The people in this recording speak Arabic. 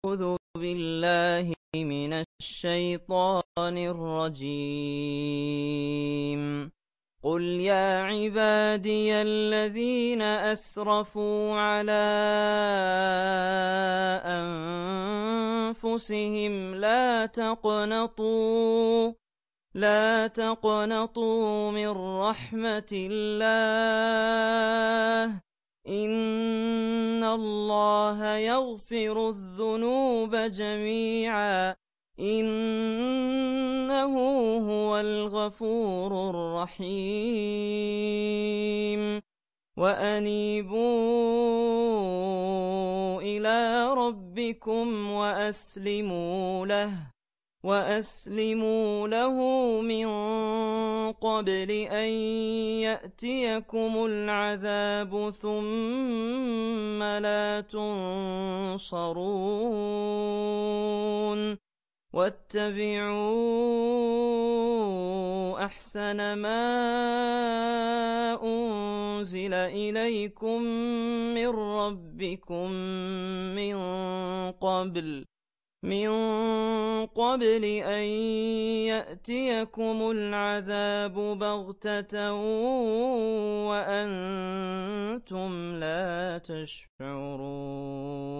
أعوذ بالله من الشيطان الرجيم. قل يا عبادي الذين أسرفوا على أنفسهم لا تقنطوا من رحمة الله، إن الله يغفر الذنوب جميعا، إنه هو الغفور الرحيم. وأنيبوا إلى ربكم وأسلموا له من قبل أن يأتيكم العذاب ثم لا تنصرون. واتبعوا أحسن ما أنزل إليكم من ربكم من قبل أن يأتيكم العذاب بغتة وأنتم لا تشعرون.